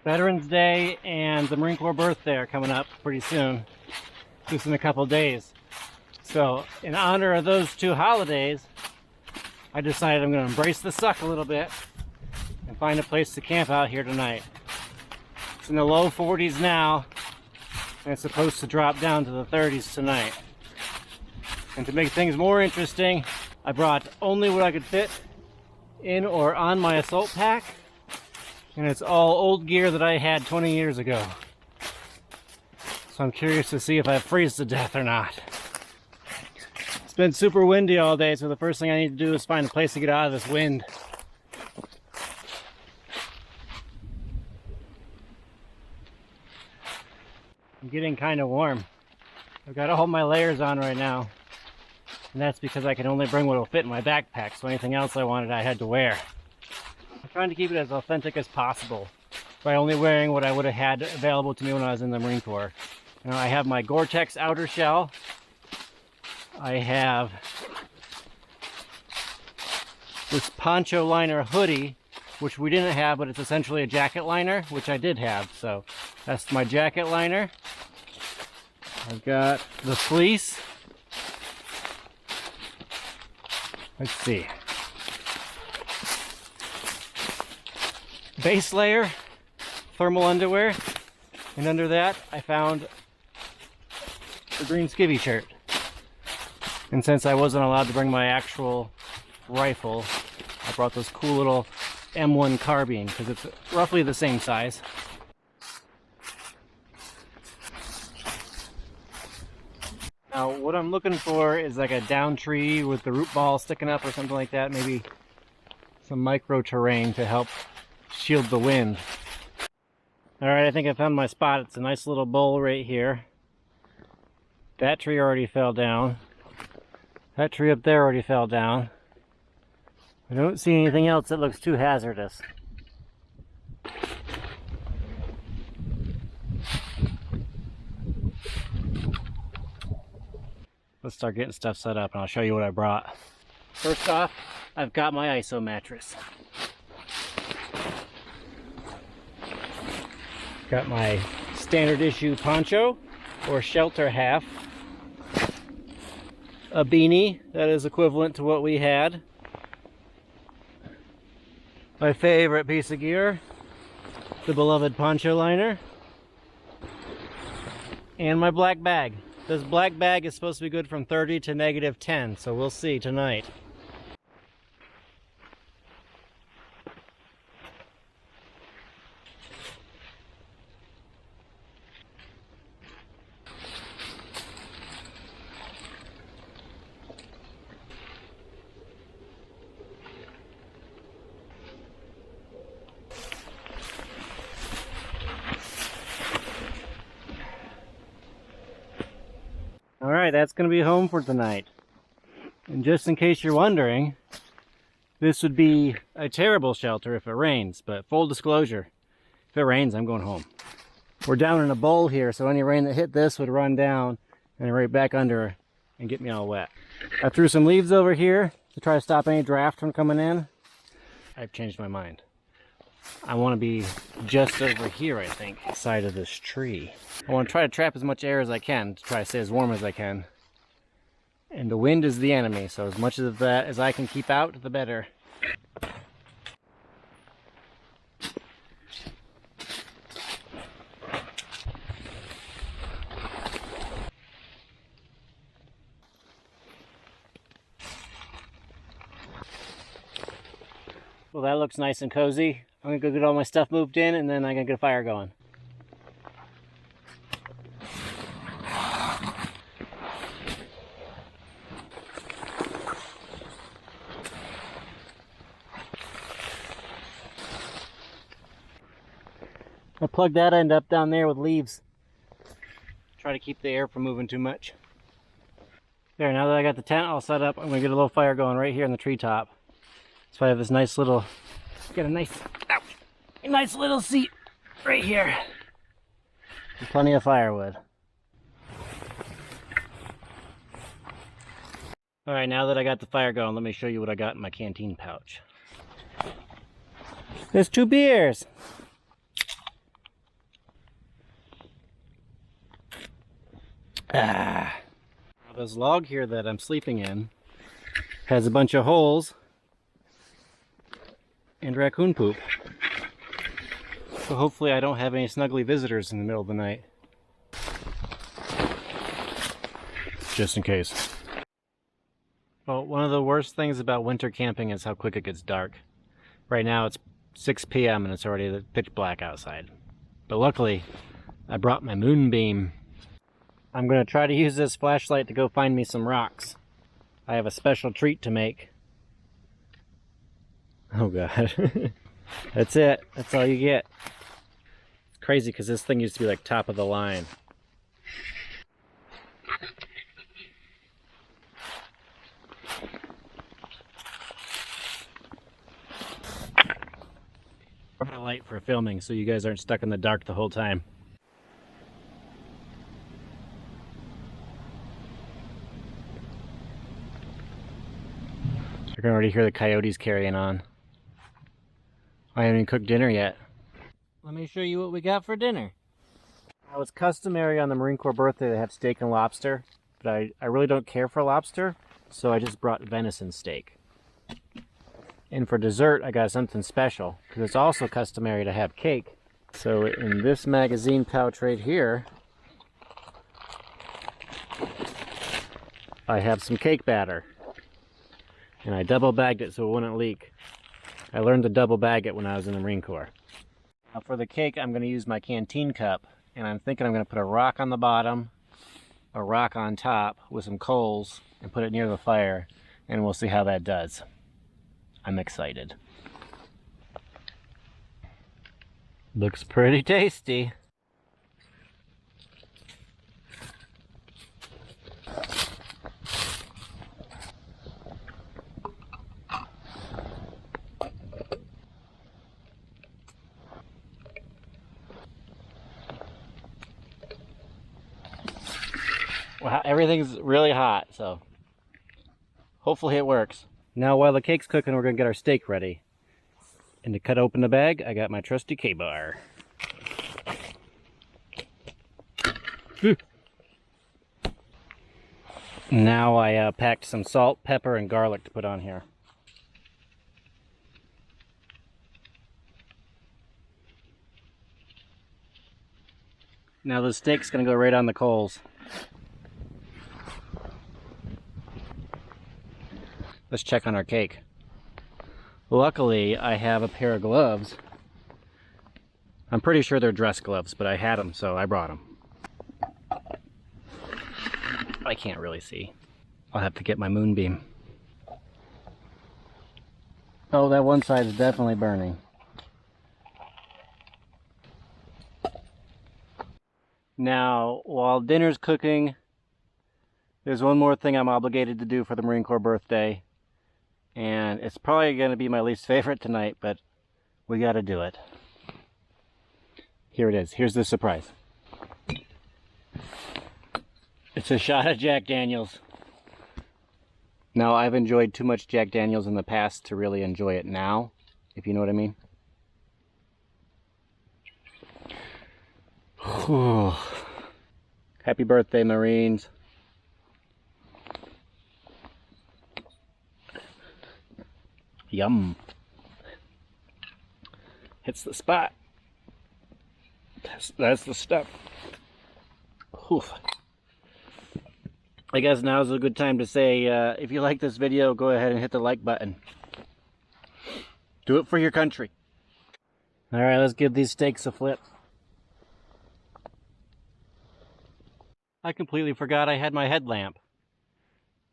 Veterans Day and the Marine Corps birthday are coming up pretty soon, just in a couple days. So in honor of those two holidays, I decided I'm going to embrace the suck a little bit and find a place to camp out here tonight. It's in the low 40s now, and it's supposed to drop down to the 30s tonight. And to make things more interesting, I brought only what I could fit in or on my assault pack, and it's all old gear that I had 20 years ago. So I'm curious to see if I freeze to death or not. It's been super windy all day, so the first thing I need to do is find a place to get out of this wind. I'm getting kind of warm. I've got all my layers on right now, and that's because I can only bring what will fit in my backpack, so anything else I wanted I had to wear. I'm trying to keep it as authentic as possible by only wearing what I would have had available to me when I was in the Marine Corps. Now, I have my Gore-Tex outer shell. I have this poncho liner hoodie, which we didn't have, but it's essentially a jacket liner, which I did have. So that's my jacket liner. I've got the fleece. Let's see. Base layer, thermal underwear, and under that I found the green skivvy shirt. And since I wasn't allowed to bring my actual rifle, I brought this cool little M1 carbine because it's roughly the same size. Now what I'm looking for is like a down tree with the root ball sticking up or something like that, maybe some micro terrain to help shield the wind. Alright, I think I found my spot. It's a nice little bowl right here. That tree already fell down. That tree up there already fell down. I don't see anything else that looks too hazardous. Let's start getting stuff set up and I'll show you what I brought. First off, I've got my ISO mattress. Got my standard issue poncho or shelter half. A beanie that is equivalent to what we had. My favorite piece of gear, the beloved poncho liner. And my black bag. This black bag is supposed to be good from 30 to -10, so we'll see tonight. Alright, that's going to be home for tonight. And just in case you're wondering, this would be a terrible shelter if it rains, but full disclosure, if it rains, I'm going home. We're down in a bowl here, so any rain that hit this would run down and right back under and get me all wet. I threw some leaves over here to try to stop any draft from coming in. I've changed my mind. I want to be just over here, I think, side of this tree. I want to try to trap as much air as I can to try to stay as warm as I can. And the wind is the enemy, so as much of that as I can keep out, the better. Well, that looks nice and cozy. I'm gonna go get all my stuff moved in and then I'm gonna get a fire going. I plugged that end up down there with leaves. Try to keep the air from moving too much. There, now that I got the tent all set up, I'm gonna get a little fire going right here in the treetop. So I have this nice little, get a nice little seat right here. And plenty of firewood. Alright, now that I got the fire going, let me show you what I got in my canteen pouch. There's 2 beers. Ah. This log here that I'm sleeping in has a bunch of holes and raccoon poop. So hopefully I don't have any snuggly visitors in the middle of the night. Just in case. Well, one of the worst things about winter camping is how quick it gets dark. Right now it's 6 p.m. and it's already pitch black outside. But luckily, I brought my moonbeam. I'm going to try to use this flashlight to go find me some rocks. I have a special treat to make. Oh god. That's it. That's all you get. It's crazy because this thing used to be like top of the line. A light for filming so you guys aren't stuck in the dark the whole time. You can already hear the coyotes carrying on. I haven't even cooked dinner yet. Let me show you what we got for dinner. Now it's customary on the Marine Corps birthday to have steak and lobster, but I really don't care for lobster, so I just brought venison steak. And for dessert, I got something special, because it's also customary to have cake. So in this magazine pouch right here, I have some cake batter. And I double bagged it so it wouldn't leak. I learned to double bag it when I was in the Marine Corps. Now for the cake, I'm going to use my canteen cup, and I'm thinking I'm going to put a rock on the bottom, a rock on top with some coals, and put it near the fire, and we'll see how that does. I'm excited. Looks pretty tasty. Wow, everything's really hot, so hopefully it works. Now while the cake's cooking, we're gonna get our steak ready. And to cut open the bag, I got my trusty K-bar. Now I packed some salt, pepper, and garlic to put on here. Now the steak's gonna go right on the coals. Let's check on our cake. Luckily, I have a pair of gloves. I'm pretty sure they're dress gloves, but I had them, so I brought them. I can't really see. I'll have to get my moonbeam. Oh, that one side is definitely burning. Now, while dinner's cooking, there's one more thing I'm obligated to do for the Marine Corps birthday. And it's probably going to be my least favorite tonight, but we got to do it. Here it is. Here's the surprise. It's a shot of Jack Daniels. Now, I've enjoyed too much Jack Daniels in the past to really enjoy it now, if you know what I mean. Whew. Happy birthday, Marines. Yum. Hits the spot. That's the stuff. Oof. I guess now's a good time to say, if you like this video, go ahead and hit the like button. Do it for your country. Alright, let's give these steaks a flip. I completely forgot I had my headlamp.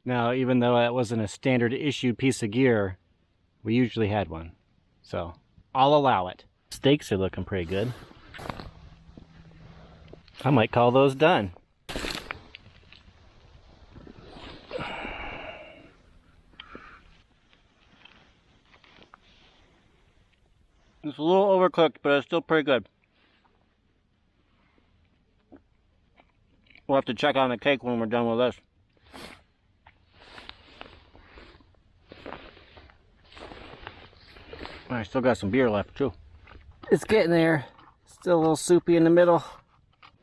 Now, even though that wasn't a standard issue piece of gear, we usually had one, so I'll allow it. Steaks are looking pretty good. I might call those done. It's a little overcooked, but it's still pretty good. We'll have to check on the cake when we're done with this. I still got some beer left too. It's getting there. Still a little soupy in the middle.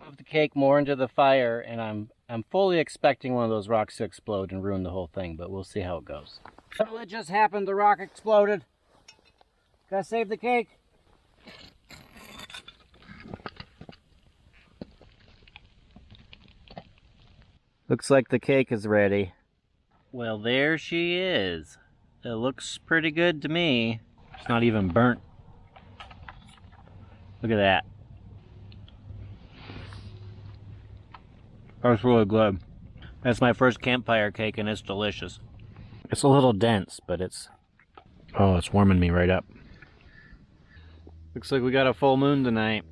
Move the cake more into the fire, and I'm I'm fully expecting one of those rocks to explode and ruin the whole thing, but we'll see how it goes. So it just happened, the rock exploded. Gotta save the cake. Looks like the cake is ready. Well, there she is. It looks pretty good to me. It's not even burnt. Look at that. That's really good. That's my first campfire cake and it's delicious. It's a little dense, but it's warming me right up. Looks like we got a full moon tonight.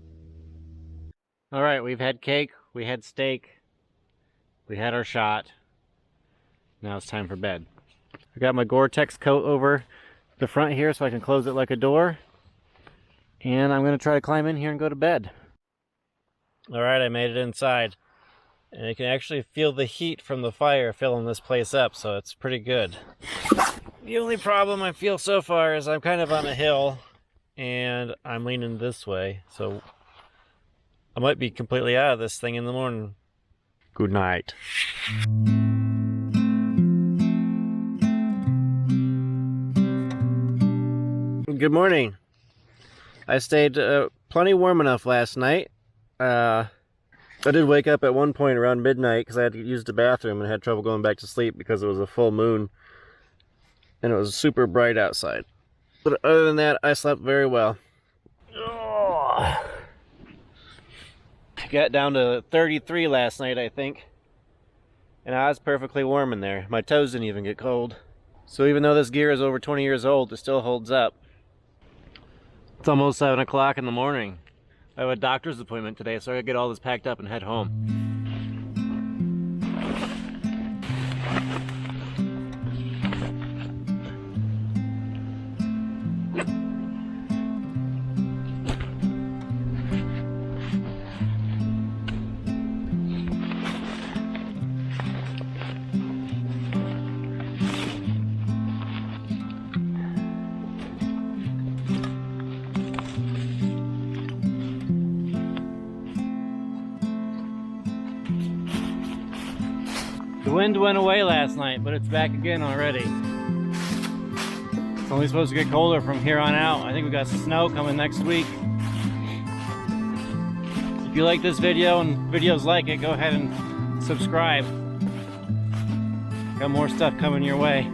Alright, we've had cake, we had steak, we had our shot. Now it's time for bed. I got my Gore-Tex coat over the front here so I can close it like a door. And I'm going to try to climb in here and go to bed. Alright, I made it inside. And you can actually feel the heat from the fire filling this place up, so it's pretty good. The only problem I feel so far is I'm kind of on a hill and I'm leaning this way, so I might be completely out of this thing in the morning. Good night. Good morning. I stayed plenty warm enough last night. I did wake up at one point around midnight because I had to use the bathroom and had trouble going back to sleep because it was a full moon and it was super bright outside. But other than that, I slept very well. I got down to 33 last night, I think. And I was perfectly warm in there. My toes didn't even get cold. So even though this gear is over 20 years old, it still holds up. It's almost 7 o'clock in the morning. I have a doctor's appointment today, so I gotta get all this packed up and head home. The wind went away last night, but it's back again already. It's only supposed to get colder from here on out. I think we got snow coming next week. If you like this video and videos like it, go ahead and subscribe. Got more stuff coming your way.